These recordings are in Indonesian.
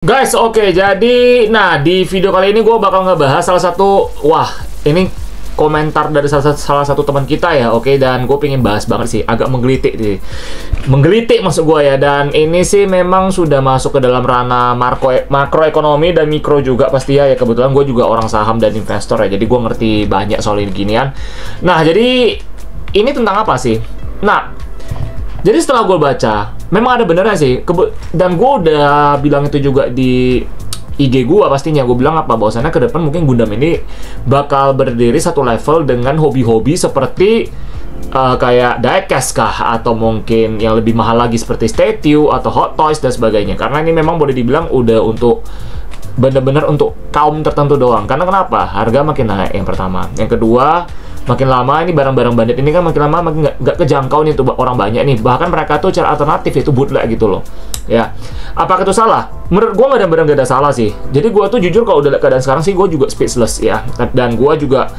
Guys, oke, jadi di video kali ini gue bakal ngebahas salah satu, ini komentar dari salah satu teman kita ya, oke, dan gue pengen bahas banget sih, agak menggelitik sih, menggelitik maksud gue ya, dan ini sih memang sudah masuk ke dalam ranah makroekonomi dan mikro juga pasti ya, kebetulan gue juga orang saham dan investor ya, jadi gue ngerti banyak soal ini ginian. Nah, jadi ini tentang apa sih? Jadi setelah gue baca, memang ada benernya sih, dan gue udah bilang itu juga di IG gue pastinya. Gue bilang apa, bahwasannya ke depan mungkin Gundam ini bakal berdiri satu level dengan hobi-hobi seperti kayak diecast kah, atau mungkin yang lebih mahal lagi seperti statue atau hot toys dan sebagainya. Karena ini memang boleh dibilang udah untuk bener-bener untuk kaum tertentu doang. Karena kenapa? Harga makin naik yang pertama. Yang kedua, makin lama ini barang-barang bandit ini kan makin lama makin nggak kejangkau nih untuk orang banyak nih. Bahkan mereka tuh cara alternatif itu bootleg gitu loh. Ya, apakah itu salah? Menurut gue benar-benar gak ada salah sih. Jadi gue tuh jujur kalau udah keadaan sekarang sih gue juga speechless ya. Dan gue juga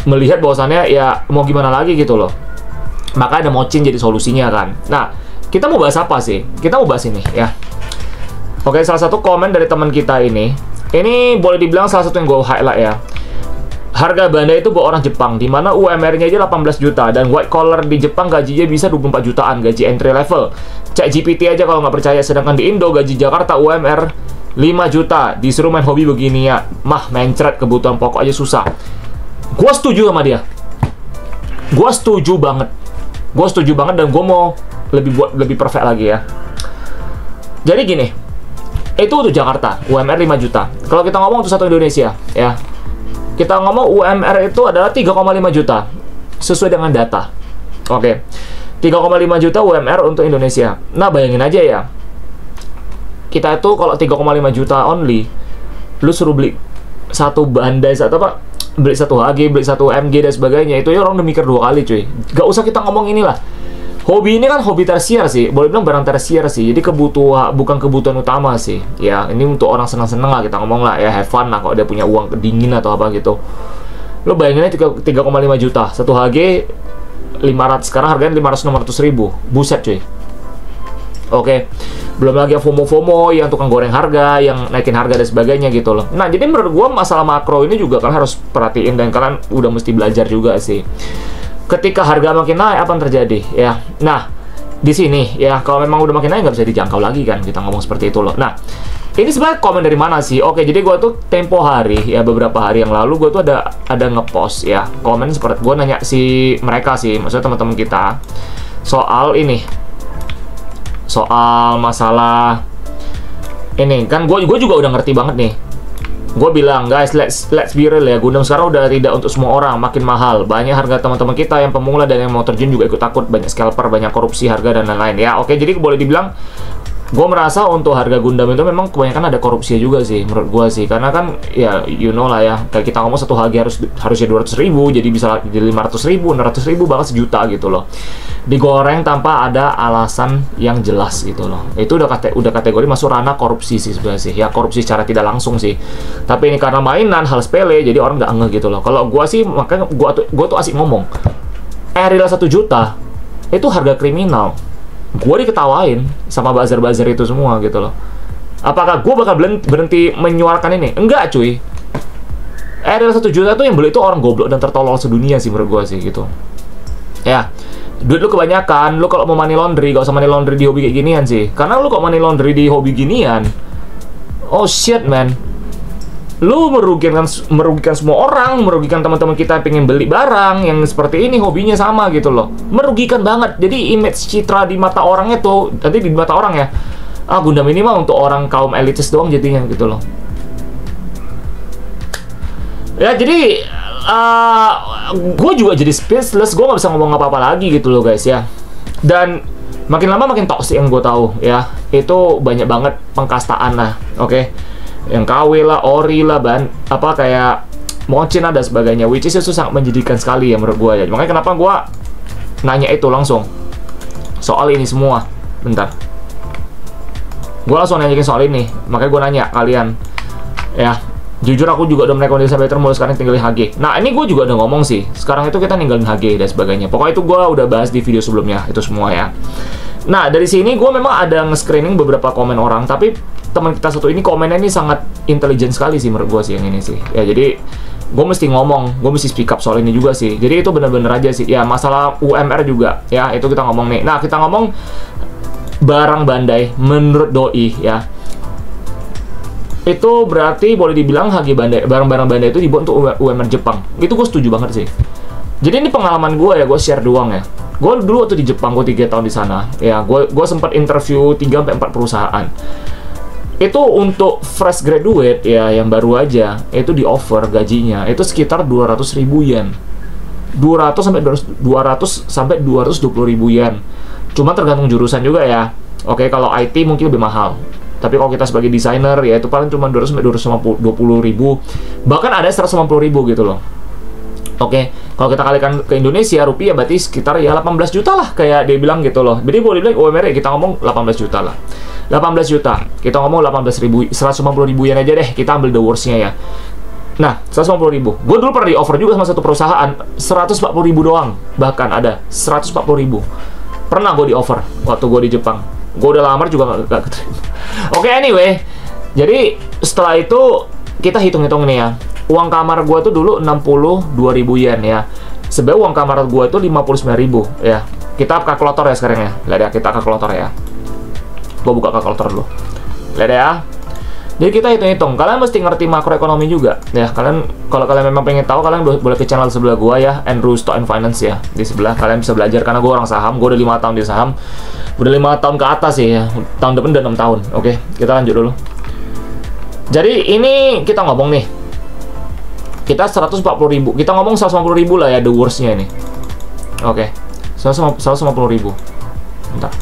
melihat bahwasannya ya mau gimana lagi gitu loh. Maka ada mocin jadi solusinya kan. Nah, kita mau bahas apa sih? Kita mau bahas ini ya. Oke, salah satu komen dari teman kita ini boleh dibilang salah satu yang gue highlight ya. Harga Bandai itu buat orang Jepang, di mana UMR-nya aja 18 juta, dan white collar di Jepang gajinya bisa 24 jutaan, gaji entry level. Cek GPT aja kalau nggak percaya, sedangkan di Indo gaji Jakarta UMR 5 juta, disuruh main hobi begini ya, mencret kebutuhan pokok aja susah. Gue setuju sama dia. Gue setuju banget. Dan gue mau lebih perfect lagi ya. Jadi gini, itu untuk Jakarta, UMR 5 juta. Kalau kita ngomong untuk satu Indonesia, ya, kita ngomong UMR itu adalah 3,5 juta sesuai dengan data. Oke. 3,5 juta UMR untuk Indonesia. Nah, bayangin aja ya. Kita itu kalau 3,5 juta only, lu suruh beli satu Bandai, beli satu HG, beli satu MG dan sebagainya, itu ya orang udah mikir 2 kali, cuy. Gak usah kita ngomong inilah. Hobi ini kan hobi tersier sih, boleh bilang barang tersier sih. Jadi bukan kebutuhan utama sih. Ya, ini untuk orang senang-senang lah, kita ngomong lah ya, have fun lah kalau dia punya uang dingin atau apa gitu. Lo bayangin aja 3,5 juta, satu HG 500, sekarang harganya 500-600 ribu. Buset cuy. Oke. Belum lagi yang FOMO yang tukang goreng harga, yang naikin harga dan sebagainya gitu loh. Nah, jadi menurut gua masalah makro ini juga kalian harus perhatiin, dan kalian udah mesti belajar juga sih. Ketika harga makin naik, apa yang terjadi ya? Nah, di sini ya, kalau memang udah makin naik nggak bisa dijangkau lagi kan, kita ngomong seperti itu loh. Nah, ini sebenarnya komen dari mana sih? Oke, jadi gue tuh tempo hari ya, beberapa hari yang lalu gue tuh ada ngepost ya, komen seperti gue nanya mereka sih, maksudnya teman-teman kita, soal ini, soal masalah ini kan. Gue juga udah ngerti banget nih. Gue bilang, guys, let's be real ya, Gundam sekarang udah tidak untuk semua orang, makin mahal. Banyak harga teman-teman kita yang pemula dan yang mau terjun juga ikut takut, banyak scalper, banyak korupsi harga dan lain-lain ya. Oke, jadi boleh dibilang gue merasa untuk harga Gundam itu memang kebanyakan ada korupsi juga sih, menurut gue sih. Karena kan ya you know lah ya, kayak kita ngomong satu HG harusnya 200 ribu, jadi bisa jadi 500 ribu, 600 ribu, bahkan sejuta gitu loh. Digoreng tanpa ada alasan yang jelas gitu loh. Itu udah kategori masuk ranah korupsi sih sebenarnya sih. Ya, korupsi secara tidak langsung sih. Tapi ini karena mainan, hal sepele, jadi orang nggak ngeh gitu loh. Kalau gue sih, makanya gue tuh asik ngomong, real 1 juta itu harga kriminal. Gue diketawain sama buzzer-buzzer itu semua gitu loh. Apakah gue bakal berhenti menyuarakan ini? Enggak cuy. Real 1 juta tuh yang beli itu orang goblok dan tertolol sedunia sih menurut gue sih gitu. Ya, duit lu kebanyakan, lu kalau mau money laundry, gak usah money laundry di hobi kayak ginian sih. Karena lu kalau money laundry di hobi ginian, oh shit man, lu merugikan semua orang, merugikan teman-teman kita yang pengen beli barang yang seperti ini, hobinya sama gitu loh. Merugikan banget. Jadi image citra di mata orangnya tuh, nanti di mata orang ya, Gundam ini mah untuk orang kaum elitis doang jadinya gitu loh. Ya, jadi gue juga jadi speechless, gue nggak bisa ngomong apa-apa lagi gitu loh guys ya. Dan makin lama makin toxic yang gue tahu ya, itu banyak banget pengkastaan lah, oke? Yang KW lah, ori lah, kayak mocin ada sebagainya, which is itu sangat menjadikan sekali ya menurut gue ya. Makanya kenapa gue nanya itu langsung soal ini semua. Bentar, gue langsung nanyain soal ini, makanya gue nanya kalian ya. Jujur aku juga udah merekomendasi sampai mulai sekarang tinggalin HG. Nah, ini gue juga udah ngomong sih, sekarang itu kita ninggalin HG dan sebagainya. Pokoknya itu gue udah bahas di video sebelumnya itu semua ya. Nah, dari sini gue memang ada nge-screening beberapa komen orang, tapi teman kita satu ini komennya ini sangat intelijen sekali sih menurut gue sih yang ini sih. Ya jadi gue mesti ngomong, gue mesti speak up soal ini juga sih. Jadi itu bener-bener aja sih. Ya masalah UMR juga, ya itu kita ngomong nih. Nah kita ngomong barang bandai menurut doi ya. Itu berarti boleh dibilang harga bandai, barang-barang bandai itu dibuat untuk UMR Jepang. Itu gue setuju banget sih. Jadi ini pengalaman gue ya, gue share doang ya. Gue dulu waktu di Jepang, gue 3 tahun di sana. Ya, gue sempat interview 3-4 perusahaan. Itu untuk fresh graduate ya, yang baru aja, itu di offer gajinya itu sekitar 200.000 yen. 200 sampai 220.000 yen. Cuma tergantung jurusan juga ya. Oke, kalau IT mungkin lebih mahal. Tapi kalau kita sebagai desainer ya itu paling cuma 200 sampai 220.000. Bahkan ada 150.000 gitu loh. Oke, kalau kita kalikan ke Indonesia rupiah berarti sekitar ya 18 juta lah kayak dia bilang gitu loh. Jadi boleh bilang UMR kita ngomong 18 juta lah. 18 juta. Kita ngomong 18.000, 150.000 yen aja deh. Kita ambil the worst-nya ya. Nah, 150.000. Gue dulu pernah di offer juga sama satu perusahaan 140.000 doang. Bahkan ada 140.000. Pernah gue di offer waktu gue di Jepang. Gue udah lamar juga gak keterima. Oke, anyway. Jadi setelah itu kita hitung-hitung nih ya. Uang kamar gue tuh dulu 62.000 yen ya. Sebenarnya uang kamar gue tuh 59.000 ya. Kita kalkulator ya sekarang ya. Lihat ya, kita kalkulator ya. Gue buka kalkulator dulu. Lihat ya. Jadi kita hitung-hitung. Kalian mesti ngerti makroekonomi juga ya. Kalian kalau kalian memang pengen tahu, kalian boleh ke channel sebelah gue ya, Andrew Stock and Finance ya. Di sebelah kalian bisa belajar karena gue orang saham. Gue udah 5 tahun di saham. Udah 5 tahun ke atas sih ya. Tahun depan udah 6 tahun. Oke, kita lanjut dulu. Jadi ini kita ngomong nih. Kita 140.000, kita ngomong 150.000 lah ya, the worst-nya ini. Oke, 150.000. Bentar.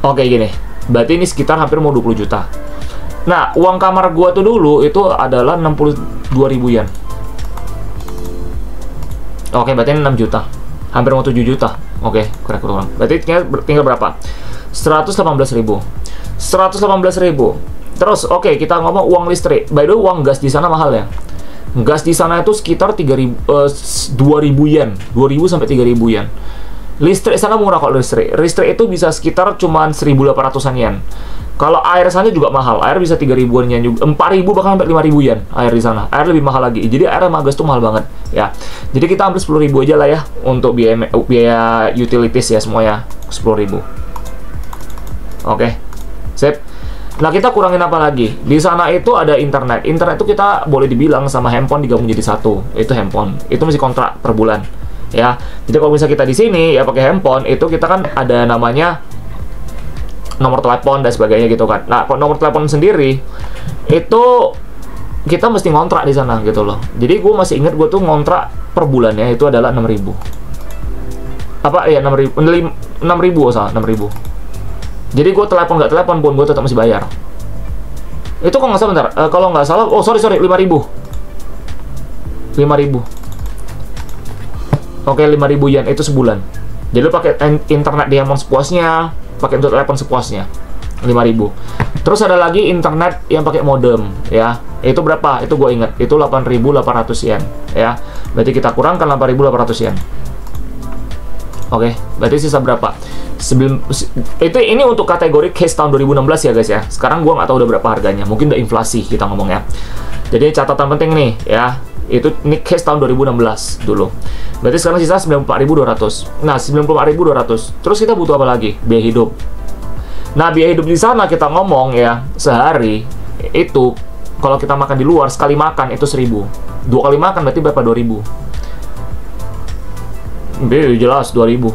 Oke, gini. Berarti ini sekitar hampir mau 20 juta. Nah, uang kamar gua tuh dulu itu adalah 62.000 yen. Oke, berarti ini 6 juta. Hampir mau 7 juta. Oke, kurang. Berarti tinggal berapa? 118.000. 118.000. Terus, oke, kita ngomong uang listrik. By the way, uang gas di sana mahal ya. Gas di sana itu sekitar 2.000 yen. 2.000 sampai 3.000 yen. Listrik sana murah kok listrik. Listrik itu bisa sekitar cuman 1.800-an yen. Kalau air sana juga mahal. Air bisa 3.000-an yen juga. 4.000 bahkan sampai 5.000 yen air di sana. Air lebih mahal lagi. Jadi air sama gas tuh mahal banget ya. Jadi kita ambil 10.000 aja lah ya untuk biaya utilities ya semua ya. 10.000. Oke. Sip. Nah, kita kurangin apa lagi? Di sana itu ada internet. Internet itu kita boleh dibilang sama handphone digabung jadi satu. Itu handphone. Itu mesti kontrak per bulan. Ya. Jadi kalau misalnya kita di sini ya pakai handphone, itu kita kan ada namanya nomor telepon dan sebagainya gitu kan. Nah, nomor telepon sendiri itu kita mesti ngontrak di sana gitu loh. Jadi gue masih ingat gue tuh ngontrak per bulannya itu adalah 6.000. Apa ya 6.000 salah 6.000. Jadi gue telepon nggak telepon pun gue tetap masih bayar. Itu kok nggak salah bentar. Kalau nggak salah, oh sorry 5.000. 5.000. Oke, 5.000 yen itu sebulan. Jadi lu pakai internet di handphone sepuasnya, pakai untuk telepon sepuasnya. 5.000. Terus ada lagi internet yang pakai modem ya. Itu berapa? Itu gue ingat. Itu 8.800 yen ya. Berarti kita kurangkan 8.800 yen. Oke, berarti sisa berapa? Itu ini untuk kategori case tahun 2016 ya guys ya. Sekarang gua nggak tahu udah berapa harganya. Mungkin udah inflasi kita ngomong ya. Jadi catatan penting nih ya. Itu ini case tahun 2016 dulu. Berarti sekarang sisa 94.200. Nah, 94.200. Terus kita butuh apa lagi? Biaya hidup. Nah, biaya hidup di sana kita ngomong ya, sehari itu kalau kita makan di luar sekali makan itu 1.000. 2 kali makan berarti berapa? 2.000. Jelas 2.000.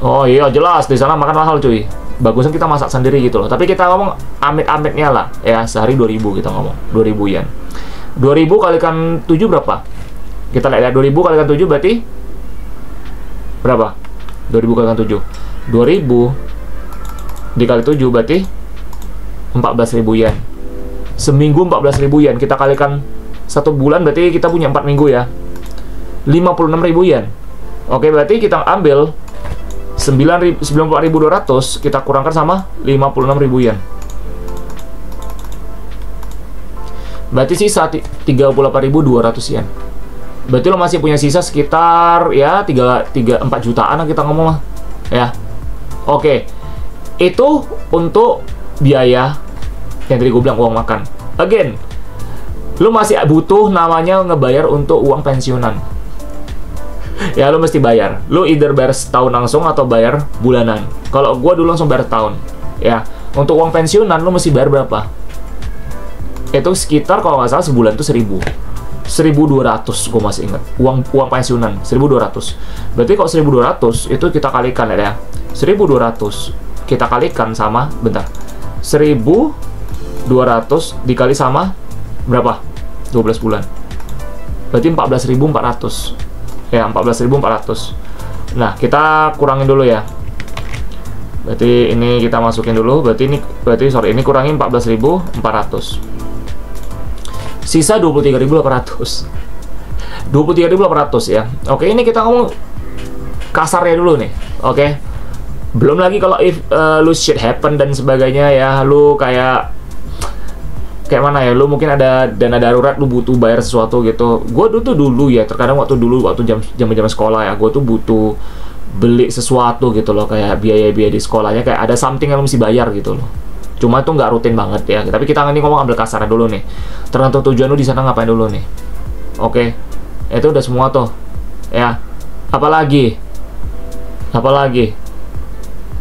Oh iya jelas di sana makan mahal cuy. Bagusan kita masak sendiri gitu loh. Tapi kita ngomong amit-amitnya lah ya, sehari 2.000 kita ngomong. 2.000 yen. 2.000 kalikan 7 berapa? Kita lihat 2.000 kalikan 7 berarti berapa? 2.000 kalikan 7. 2.000 dikali 7 berarti 14.000 yen. Seminggu 14.000 yen. Kita kalikan 1 bulan berarti kita punya 4 minggu ya. 56.000 yen. Oke, berarti kita ambil 94.200 kita kurangkan sama 56.000 yen. Berarti sisa 38.200 yen. Berarti lo masih punya sisa sekitar ya 4 jutaan lah kita ngomong lah. Ya. Oke. Itu untuk biaya Yang tadi gue bilang uang makan. Again, lu masih butuh namanya ngebayar untuk uang pensiunan. Ya lu mesti bayar. Lu either bayar setahun langsung atau bayar bulanan. Kalau gue dulu langsung bayar tahun. Ya, untuk uang pensiunan lu mesti bayar berapa? Itu sekitar kalau nggak salah sebulan tuh 1.200 gue masih ingat. Uang pensiunan 1.200. Berarti kalau 1.200 itu kita kalikan ya. 1.200 kita kalikan sama, bentar, 1.200 dikali sama berapa? 12 bulan. Berarti 14.400. Ya, 14.400. Nah, kita kurangin dulu ya. Berarti ini kita masukin dulu. Berarti ini kurangin 14.400. Sisa 23.800. 23.800 ya. Oke, ini kita ngomong kasarnya dulu nih. Oke. Belum lagi kalau if lu shit happen dan sebagainya ya, lu kayak mana ya, lu mungkin ada dana darurat, lu butuh bayar sesuatu gitu. Gue dulu ya, terkadang waktu zaman sekolah ya, gue tuh butuh beli sesuatu gitu loh, kayak biaya-biaya di sekolahnya, kayak ada something yang lu mesti bayar gitu loh. Cuma itu nggak rutin banget ya. Tapi kita ini ngomong ambil kasarnya dulu nih. Tergantung tujuan lu di sana ngapain dulu nih. Oke, itu udah semua tuh ya. Apalagi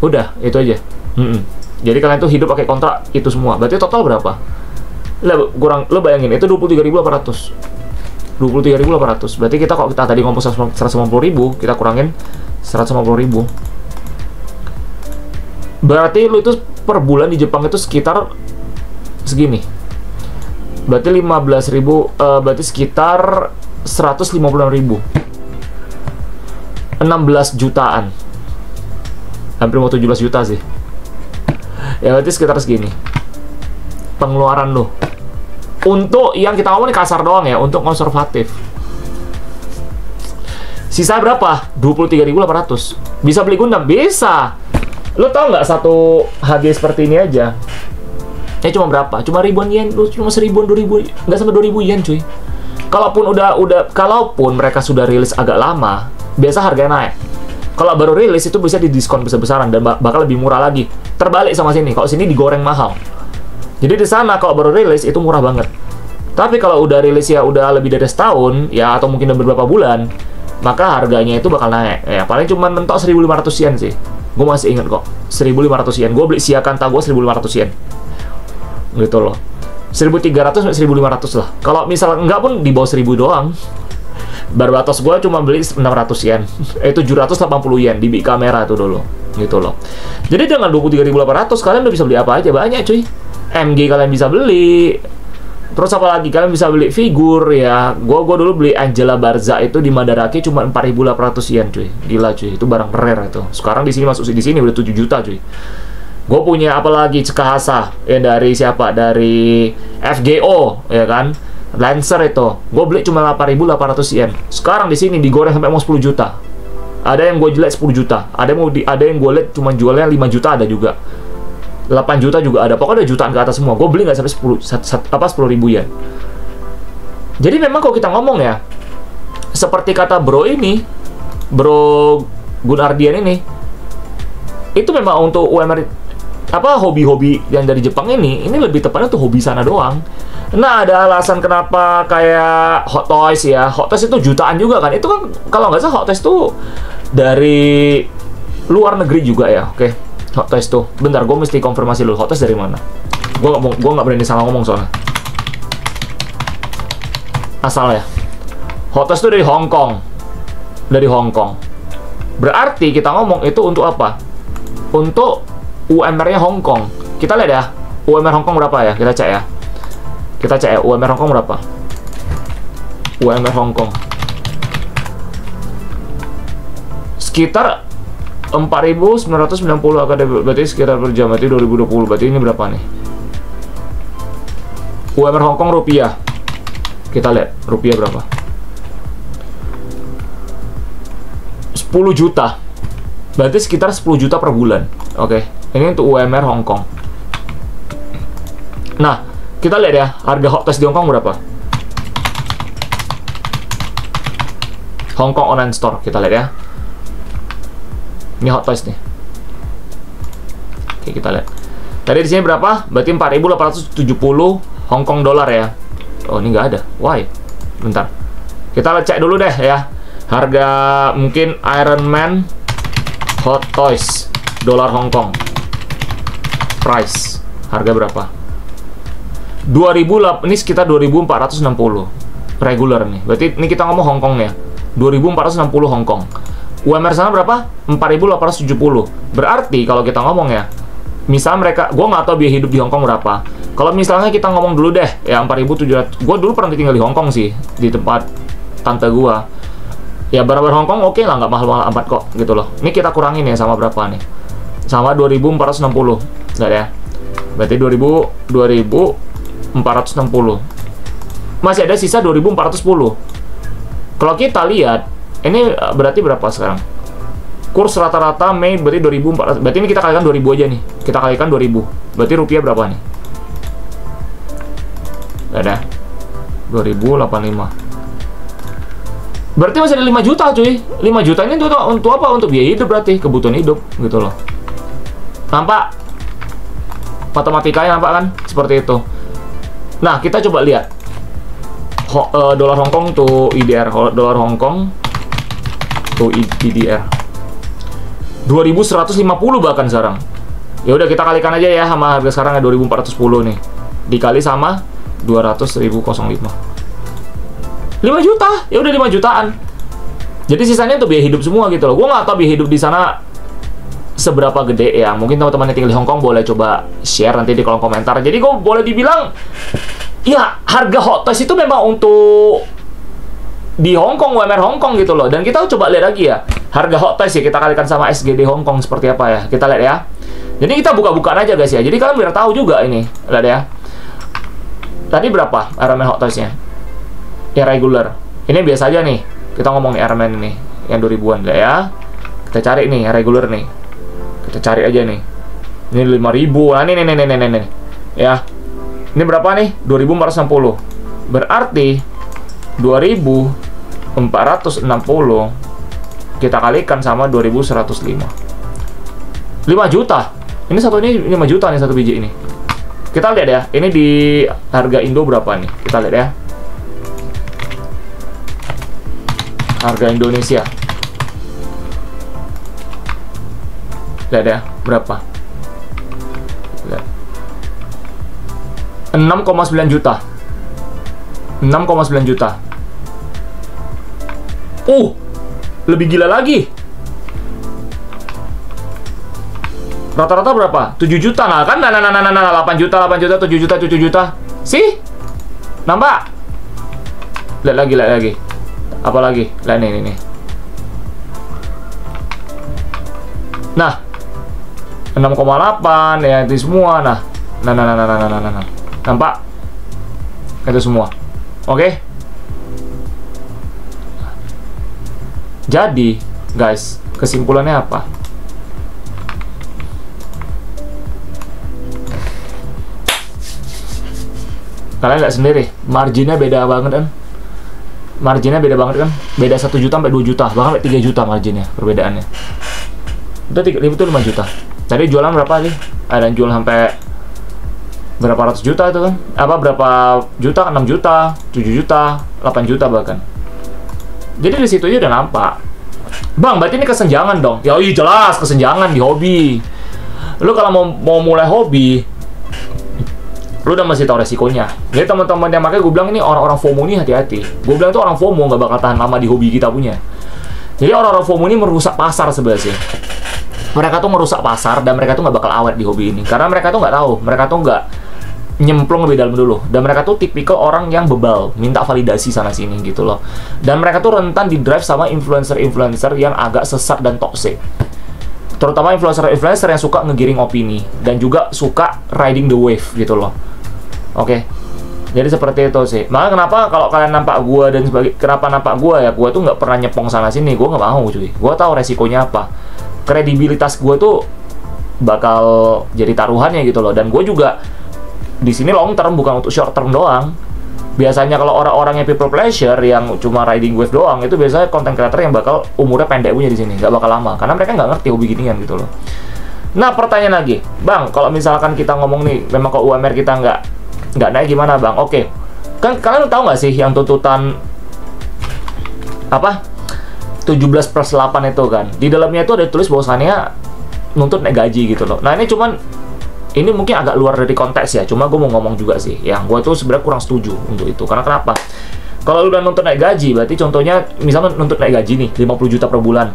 udah itu aja. Jadi kalian tuh hidup pakai kontrak itu semua. Berarti total berapa? Lo bayangin itu 23.800. 23.800. Berarti kita kalau kita tadi ngomong 150.000, kita kurangin 150.000. Berarti lu itu per bulan di Jepang itu sekitar segini. Berarti 15.000, berarti sekitar 156.000. 16 jutaan. Hampir mau 17 juta sih. Ya berarti sekitar segini pengeluaran lo. Untuk yang kita ngomong ini kasar doang ya, untuk konservatif. Sisa berapa? 23.800. Bisa beli Gundam? Bisa. Lo tau nggak satu HG seperti ini aja? Ya cuma berapa? Cuma ribuan yen. Lo cuma 1.000-an, 2.000, nggak sampai 2.000 yen cuy. Kalaupun mereka sudah rilis agak lama, biasa harganya naik. Kalau baru rilis itu bisa didiskon besar-besaran dan bakal lebih murah lagi. Terbalik sama sini. Kalau sini digoreng mahal. Jadi di sana kalau baru rilis itu murah banget. Tapi kalau udah rilis ya udah lebih dari setahun ya, atau mungkin udah beberapa bulan, maka harganya itu bakal naik. Ya paling cuma mentok 1.500 yen sih. Gue masih inget kok. 1.500 yen. Gue beli Siakanta gue 1.500 yen. Gitu loh. 1.300 sampai 1.500 lah. Kalau misal enggak pun di bawah 1.000 doang. Barbatos gue cuma beli 600 yen. Itu 780 yen di Big Camera itu dulu. Gitu loh. Jadi dengan 23.800 kalian udah bisa beli apa aja, banyak cuy. MG kalian bisa beli. Terus apa lagi? Kalian bisa beli figur ya. Gua dulu beli Angela Barza itu di Madarake cuma 4.800 yen cuy. Gila cuy, itu barang rare itu. Sekarang di sini masuk di sini udah 7 juta cuy. Gue punya apa lagi? Tsukahasa ya, dari siapa? Dari FGO ya kan. Lancer itu. Gue beli cuma 8.800 yen. Sekarang di sini digoreng sampai mau 10 juta. Ada yang gue jelek 10 juta. Ada yang gue lihat cuma jualnya 5 juta ada juga. 8 juta juga ada, pokoknya ada jutaan ke atas semua. Gue beli nggak sampai 10.000 yen. Jadi memang kalau kita ngomong ya, seperti kata bro Gunardian ini, itu memang untuk UMR hobi-hobi yang dari Jepang ini lebih tepatnya untuk hobi sana doang. Nah, ada alasan kenapa kayak Hot Toys ya. Hot Toys itu jutaan juga kan. Itu kan kalau nggak salah Hot Toys itu dari luar negeri juga ya. Oke. Hot Toys tuh. Bentar, gue mesti konfirmasi dulu. Hot Toys dari mana? Gue nggak berani salah ngomong soalnya. Asal ya. Hot Toys tuh dari Hong Kong. Dari Hong Kong. Berarti kita ngomong itu untuk apa? Untuk UMR-nya Hong Kong. Kita lihat ya. UMR Hong Kong berapa ya? Kita cek ya. UMR Hong Kong berapa? UMR Hong Kong. Sekitar 4.990 AKDP, berarti sekitar per jam, berarti 2020, berarti ini berapa nih? UMR Hong Kong rupiah. Kita lihat, rupiah berapa? 10 juta. Berarti sekitar 10 juta per bulan. Oke, ini untuk UMR Hong Kong. Nah, kita lihat ya, harga Hot Toys di Hong Kong berapa? Hong Kong Online Store, kita lihat ya. Ini Hot Toys nih. Oke, kita lihat. Tadi di sini berapa? Berarti 4.870 Hong Kong dolar ya. Oh, ini nggak ada. Why? Bentar. Kita cek dulu deh ya. Harga mungkin Iron Man Hot Toys dolar Hong Kong. Price. Harga berapa? 2008, ini sekitar 2.460 regular nih. Berarti ini kita ngomong Hong Kong ya. 2.460 Hong Kong. UMR sana berapa? 4.870. Berarti kalau kita ngomong ya, misal mereka, gue nggak tahu biaya hidup di Hong Kong berapa. Kalau misalnya kita ngomong dulu deh, ya 4.700. Gue dulu pernah tinggal di Hong Kong sih, di tempat tante gue. Ya berapa Hong Kong oke lah, nggak mahal-mahal amat kok, gitu loh. Ini kita kurangin ya sama berapa nih? Sama 2.460, nggak ya? Berarti 2.460. Masih ada sisa 2.410. Kalau kita lihat, ini berarti berapa sekarang? Kurs rata-rata Mei berarti 2.400. Berarti ini kita kalikan 2.000 aja nih. Kita kalikan 2.000. Berarti rupiah berapa nih? Ada 2.085. Berarti masih ada 5 juta cuy. 5 juta ini untuk apa? Untuk biaya hidup berarti, kebutuhan hidup gitu loh. Nampak? Matematikanya nampak kan? Seperti itu. Nah, kita coba lihat. Dolar Hong Kong to IDR. Dolar Hong Kong to IDR. 2.150 bahkan sekarang. Ya udah kita kalikan aja ya sama harga sekarang 2.410 nih. Dikali sama 200.005. 5 juta. Ya udah 5 jutaan. Jadi sisanya untuk biaya hidup semua gitu loh. Gue nggak tahu biaya hidup di sana seberapa gede ya. Mungkin teman-teman yang tinggal di Hong Kong boleh coba share nanti di kolom komentar. Jadi gue boleh dibilang ya harga Hot Toys itu memang untuk di Hong Kong, UMR Hong Kong gitu loh. Dan kita coba lihat lagi ya harga Hot Toys ya, kita kalikan sama SGD Hong Kong seperti apa ya. Kita lihat ya. Jadi kita buka-bukaan aja guys ya. Jadi kalian biar tahu juga ini. Lihat ya. Tadi berapa Iron Man Hot Toys-nya? Ya regular. Ini biasa aja nih. Kita ngomong nih Iron Man ini yang 2000-an ya. Kita cari nih regular nih. Kita cari aja nih. Ini 5.000. Nah, nih. Ya. Ini berapa nih? 2.460. Berarti 2.460 kita kalikan sama 2.105. 5 juta. Ini satu ini 5 juta nih satu biji ini. Kita lihat ya. Ini di harga Indo berapa nih? Kita lihat ya. Harga Indonesia. Lihat ya, berapa? Lihat. 6,9 juta. 6,9 juta. Lebih gila lagi. Rata-rata berapa? 7 juta. Nah, kan? Nah, 8 juta, 8 juta, 7 juta, 7 juta. Sih? Nambah. Lihat lagi. Apa lagi? Lihat nih. Nah. 6,8 ya itu semua. Nah. Nampak? Itu semua. Oke? Jadi, guys, kesimpulannya apa? Kalian lihat sendiri, marginnya beda banget kan? Beda 1 juta sampai 2 juta, bahkan sampai 3 juta marginnya, perbedaannya. Itu 5 juta. Tadi jualan berapa nih? Ada yang jual sampai berapa ratus juta itu kan? Berapa juta? 6 juta, 7 juta, 8 juta bahkan. Jadi di situ aja udah nampak. Bang, berarti ini kesenjangan dong. Ya iya jelas kesenjangan di hobi. Lu kalau mau mulai hobi, lu udah masih tahu resikonya. Jadi teman-teman yang makanya gue bilang ini orang-orang FOMO nih hati-hati. Gue bilang tuh orang FOMO nggak bakal tahan lama di hobi kita punya. Jadi orang-orang FOMO ini merusak pasar sebenarnya. Mereka tuh merusak pasar dan mereka tuh nggak bakal awet di hobi ini. Karena mereka tuh nggak tahu, mereka tuh nggak nyemplung lebih dalam dulu. Dan mereka tuh tipikal orang yang bebal, minta validasi sana-sini gitu loh. Dan mereka tuh rentan di drive sama influencer-influencer yang agak sesat dan toxic. Terutama influencer-influencer yang suka ngegiring opini dan juga suka riding the wave gitu loh. Oke. Jadi seperti itu sih. Maka kenapa kalau kalian nampak gua dan kenapa nampak gua ya, gua tuh nggak pernah nyepong sana sini. Gua nggak mau cuy. Gua tahu resikonya apa. Kredibilitas gua tuh bakal jadi taruhannya gitu loh. Dan gua juga di sini long term, bukan untuk short term doang. Biasanya kalau orang-orang yang people pleasure yang cuma riding wave doang, itu biasanya content creator yang bakal umurnya pendek punya di sini, nggak bakal lama karena mereka nggak ngerti hobi ginian gitu loh. Nah, pertanyaan lagi, Bang, kalau misalkan kita ngomong nih, memang kalau UMR kita nggak naik gimana, Bang? Oke, kan kalian tahu nggak sih yang tuntutan apa 17+8 itu kan? Di dalamnya itu ada tulis bahwasannya nuntut naik gaji gitu loh. Nah, ini mungkin agak luar dari konteks ya, cuma gue mau ngomong juga sih, yang gue tuh sebenarnya kurang setuju untuk itu. Karena kenapa? Kalau lu udah nuntut naik gaji, berarti contohnya misalnya nuntut naik gaji nih 50 juta per bulan,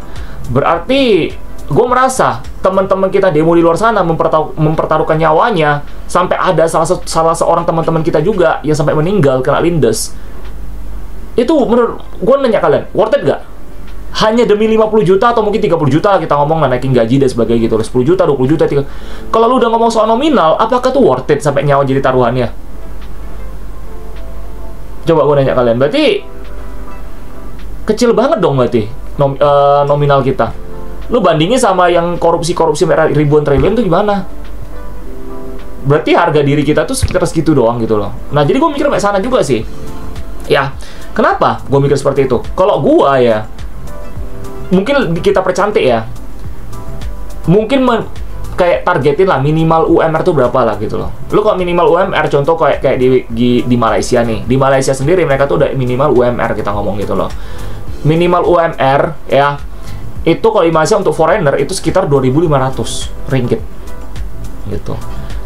berarti gue merasa teman-teman kita demo di luar sana mempertaruhkan nyawanya, sampai ada salah seorang teman-teman kita juga yang sampai meninggal kena lindes. Itu menurut gue nanya kalian, worth it gak? Hanya demi 50 juta atau mungkin 30 juta kita ngomong lah, naikin gaji dan sebagainya gitu, 10 juta, 20 juta, 30. Kalau lu udah ngomong soal nominal, apakah tuh worth it sampai nyawa jadi taruhannya? Coba gue nanya kalian, berarti kecil banget dong berarti nominal kita. Lu bandingin sama yang korupsi ribuan triliun tuh gimana? Berarti harga diri kita tuh sekitar segitu doang gitu loh. Nah, jadi gue mikir sampai sana juga sih. Ya, kenapa gue mikir seperti itu? Kalau gue ya, mungkin kita percantik ya. Mungkin kayak targetin lah minimal UMR tuh berapa lah gitu loh. Lu kalau minimal UMR contoh kayak di Malaysia nih. Di Malaysia sendiri mereka tuh udah minimal UMR kita ngomong gitu loh. Minimal UMR ya. Itu kalau di Malaysia untuk foreigner itu sekitar 2.500 ringgit gitu.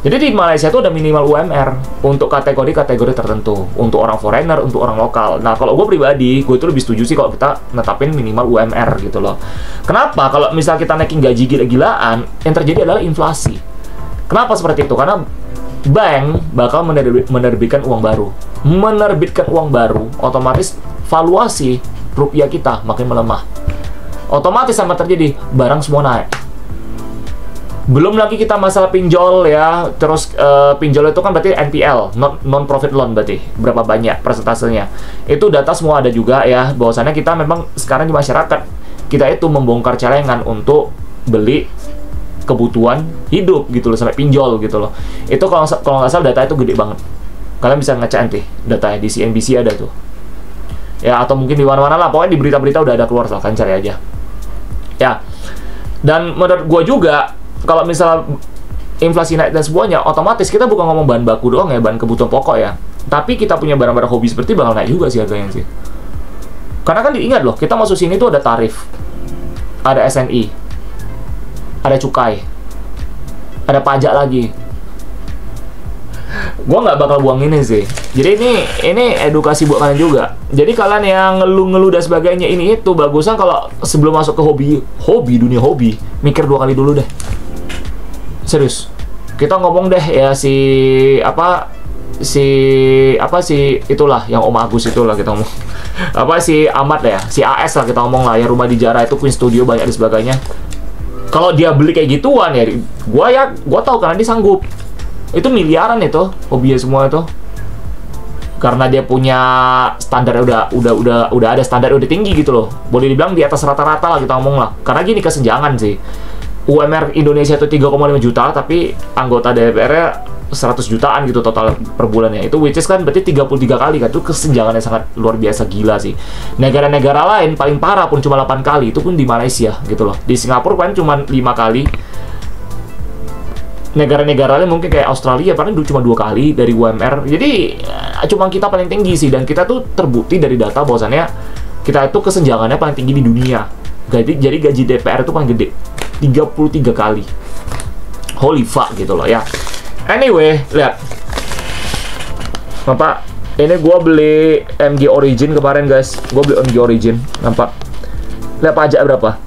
Jadi di Malaysia itu ada minimal UMR untuk kategori-kategori tertentu, untuk orang foreigner, untuk orang lokal. Nah, kalau gue pribadi, gue tuh lebih setuju sih kalau kita netapin minimal UMR gitu loh. Kenapa? Kalau misal kita naikin gaji gila-gilaan, yang terjadi adalah inflasi. Kenapa seperti itu? Karena bank bakal menerbitkan uang baru. Menerbitkan uang baru, otomatis valuasi rupiah kita makin melemah. Otomatis sama terjadi, barang semua naik. Belum lagi kita masalah pinjol ya, terus pinjol itu kan berarti NPL, non-profit loan berarti, berapa banyak persentasenya. Itu data semua ada juga ya, bahwasannya kita memang sekarang di masyarakat, kita itu membongkar celengan untuk beli kebutuhan hidup gitu loh, sampai pinjol gitu loh. Itu kalau nggak salah data itu gede banget. Kalian bisa ngecek nanti datanya di CNBC ada tuh. Ya, atau mungkin di mana-mana lah, pokoknya di berita-berita udah ada keluar, silahkan cari aja. Ya, dan menurut gue juga, kalau misalnya inflasi naik dan semuanya, otomatis kita bukan ngomong bahan baku doang ya, bahan kebutuhan pokok ya. Tapi kita punya barang-barang hobi seperti bakal naik juga sih harganya sih. Karena kan diingat loh, kita masuk sini tuh ada tarif, ada SNI, ada cukai, ada pajak lagi. Gua nggak bakal buang ini sih. Jadi ini edukasi buat kalian juga. Jadi kalian yang ngeluh-ngeluh dan sebagainya ini itu bagusan kalau sebelum masuk ke dunia hobi, mikir 2 kali dulu deh. Serius. Kita ngomong deh ya si itulah yang Om Agus itulah kita ngomong. Si Ahmad ya, si AS lah kita ngomong lah, ya rumah di Jara itu Queen Studio banyak dan sebagainya. Kalau dia beli kayak gituan ya, gua tahu karena dia sanggup. Itu miliaran itu hobinya semua itu. Karena dia punya standar udah ada standar udah tinggi gitu loh. Boleh dibilang di atas rata-rata lah kita ngomong lah. Karena gini kesenjangan sih. UMR Indonesia itu 3,5 juta tapi anggota DPR-nya 100 jutaan gitu total per bulannya. Itu which is kan berarti 33 kali kan. Itu kesenjangannya sangat luar biasa gila sih. Negara-negara lain paling parah pun cuma 8 kali. Itu pun di Malaysia gitu loh. Di Singapura kan cuma 5 kali. Negara-negara lain mungkin kayak Australia paling cuma 2 kali dari UMR. Jadi cuma kita paling tinggi sih, dan kita tuh terbukti dari data bahwasannya kita itu kesenjangannya paling tinggi di dunia. Jadi gaji DPR itu paling gede, 33 kali. Holy fuck gitu loh ya. Anyway, lihat. Bapak, ini gua beli MG Origin kemarin guys. Gua beli MG Origin, nampak. Lihat pajak berapa?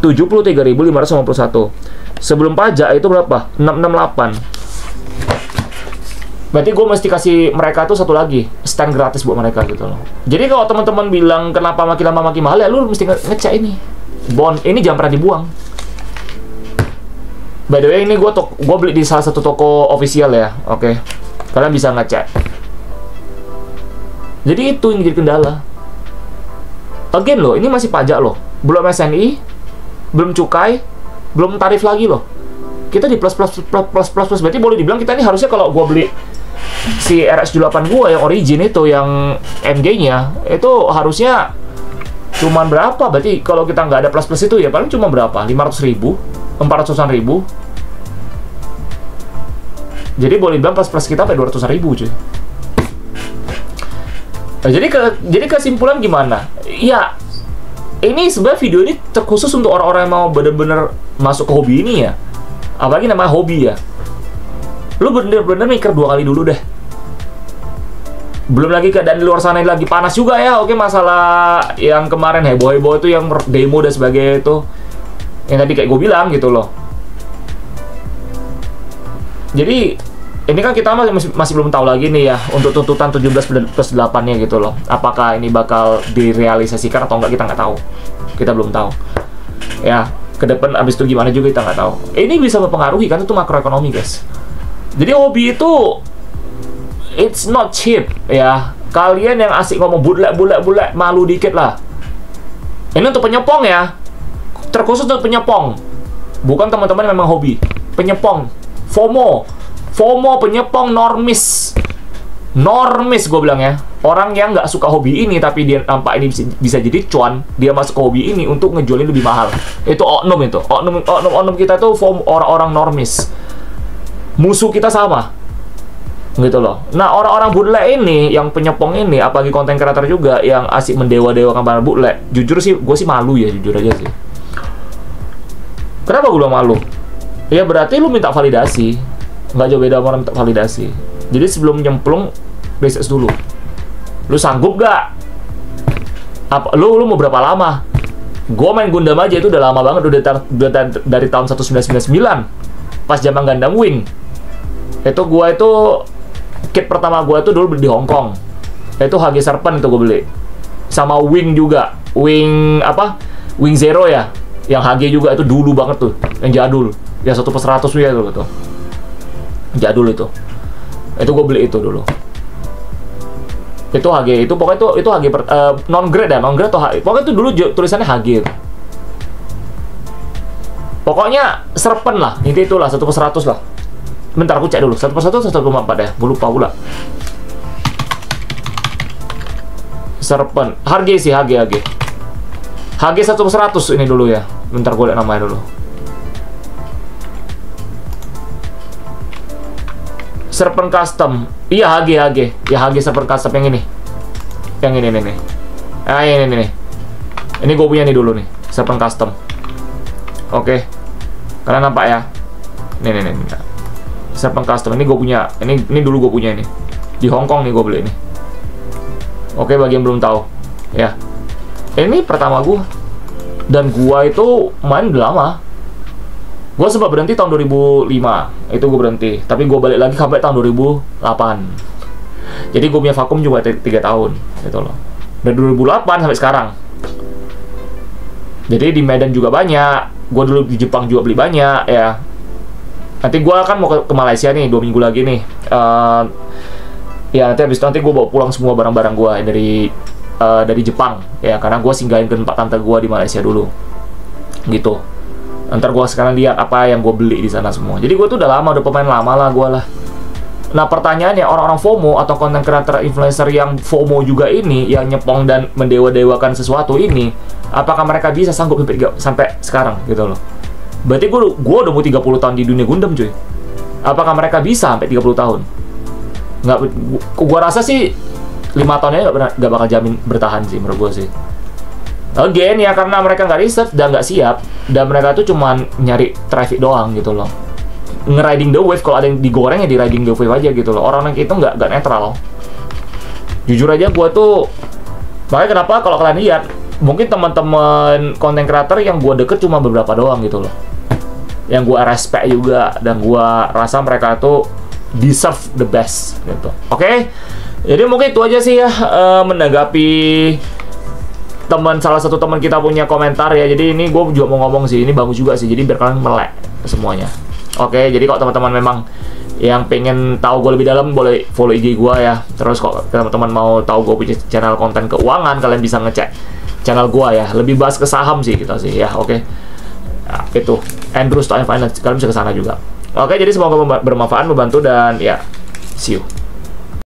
73.551. Sebelum pajak itu berapa? 668. Berarti gue mesti kasih mereka tuh satu lagi stand gratis buat mereka gitu loh. Jadi kalau teman-teman bilang kenapa makin lama makin mahal, ya lu mesti ngecek ini. Bond ini jangan pernah dibuang. By the way, ini gue beli di salah satu toko official ya. Oke. Kalian bisa ngecek. Jadi itu yang jadi kendala. Again loh, ini masih pajak loh. Belum SNI, belum cukai, belum tarif lagi loh. Kita di plus. Berarti boleh dibilang kita ini harusnya kalau gua beli si RS78 gua yang origin itu, yang MG-nya, itu harusnya cuman berapa? Berarti kalau kita nggak ada plus itu ya paling cuma berapa? 500.000, 400-an ribu. Jadi boleh bilang plus kita sampai 200.000 cuy. Nah, jadi kesimpulan gimana? Ya, ini sebenarnya video ini terkhusus untuk orang-orang yang mau bener-bener masuk ke hobi ini ya. Apalagi namanya hobi ya. Lu bener-bener mikir 2 kali dulu deh. Belum lagi keadaan di luar sana yang lagi panas juga ya. Oke, masalah yang kemarin heboh-heboh itu yang demo dan sebagainya itu. Yang tadi kayak gue bilang gitu loh. Jadi ini kan kita masih belum tahu lagi nih ya untuk tuntutan 17+8-nya gitu loh. Apakah ini bakal direalisasikan atau enggak, kita nggak tahu. Kita belum tahu. Ya, ke depan abis itu gimana juga kita nggak tahu. Ini bisa mempengaruhi kan, itu makroekonomi guys. Jadi hobi itu it's not cheap ya. Kalian yang asik ngomong bulat, malu dikit lah. Ini untuk penyepong ya. Terkhusus untuk penyepong. Bukan teman-teman yang memang hobi. Penyepong. FOMO, penyepong, normis gue bilang ya. Orang yang nggak suka hobi ini tapi dia nampak ini bisa jadi cuan, dia masuk ke hobi ini untuk ngejualin lebih mahal. Itu oknum itu. Oknum kita tuh orang-orang normis. Musuh kita sama. Gitu loh. Nah, orang-orang bootleg ini, yang penyepong ini, apalagi konten kreator juga yang asik mendewa-dewakan para bootleg, jujur sih, gue sih malu ya, jujur aja sih. Kenapa gue bilang malu? Ya berarti lu minta validasi. Nggak jauh beda sama orang minta validasi. Jadi sebelum nyemplung, research dulu. Lu sanggup gak? Lu mau berapa lama? Gue main Gundam aja itu udah lama banget, udah dari tahun 1999. Pas zaman Gundam Wing. Itu kit pertama gue itu dulu beli di Hong Kong. Itu HG Serpent itu gue beli. Sama Wing juga. Wing Zero ya. Yang HG juga itu dulu banget tuh. Yang jadul. Ya 1/100 ya dulu tuh. Jadul itu. Itu gue beli itu dulu. Itu HG. Pokoknya itu HG non-grade ya. Non-grade atau HG. Pokoknya itu dulu tulisannya HG itu. Pokoknya Serpent lah. Itulah 1/100 lah. Bentar aku cek dulu. 1/1 atau 1/4 ya? Gue lupa pula. Serpent. HG sih, HG 1/100 ini dulu ya. Bentar gue lihat namanya dulu. Serpent Custom. Iya, HG. Ya, HG Serpent Custom yang ini. Yang ini nih. Ah, ini nih. Ini gue punya nih dulu nih. Serpent Custom. Oke. Kalian nampak ya? Nih. Serpent Custom. Ini gue punya. Ini dulu gue punya ini. Di Hong Kong nih gue beli ini. Oke, bagi yang belum tahu. Ya. Ini pertama gue. Dan gue itu main udah lama. Gue sempat berhenti tahun 2005. Itu gue berhenti. Tapi gue balik lagi sampai tahun 2008. Jadi gue punya vakum juga 3 tahun. Gitu loh. Dari 2008 sampai sekarang. Jadi di Medan juga banyak. Gue dulu di Jepang juga beli banyak ya. Nanti gue kan mau ke Malaysia nih 2 minggu lagi nih. Ya nanti habis itu gue bawa pulang semua barang-barang gue dari Jepang ya, karena gue singgahin ke tempat tante gue di Malaysia dulu gitu. Ntar gue sekarang lihat apa yang gue beli di sana semua. Jadi gue tuh udah lama, udah pemain lama lah gue lah. Nah pertanyaannya, orang-orang FOMO atau content creator influencer yang FOMO juga ini, yang nyepong dan mendewa-dewakan sesuatu ini, apakah mereka bisa sanggup sampai sekarang gitu loh? Berarti gue udah mau 30 tahun di dunia Gundam cuy. Apakah mereka bisa sampai 30 tahun? Nggak, gue rasa sih 5 tahunnya nggak bakal jamin bertahan sih menurut gue sih. Again ya, karena mereka nggak riset dan nggak siap, dan mereka tuh cuman nyari traffic doang gitu loh. Nge-riding the wave, kalau ada yang digoreng ya di riding the wave aja gitu loh. Orang yang itu nggak netral. Jujur aja gue tuh, makanya kenapa kalau kalian lihat, mungkin teman-teman content creator yang gue deket cuma beberapa doang gitu loh. Yang gue respect juga, dan gue rasa mereka tuh deserve the best gitu. Oke? Jadi mungkin itu aja sih ya, menanggapi salah satu teman kita punya komentar ya. Jadi ini gue juga mau ngomong sih, ini bagus juga sih, jadi biar kalian melek semuanya. Oke, jadi kalau teman-teman memang yang pengen tahu gue lebih dalam, boleh follow IG gue ya. Terus kalau teman-teman mau tahu gue punya channel konten keuangan, kalian bisa ngecek channel gue ya. Lebih bahas ke saham sih kita sih ya. Oke, nah, itu Andrew Stock Finance, kalian bisa ke sana juga. Oke, jadi semoga bermanfaat, membantu, dan ya see you.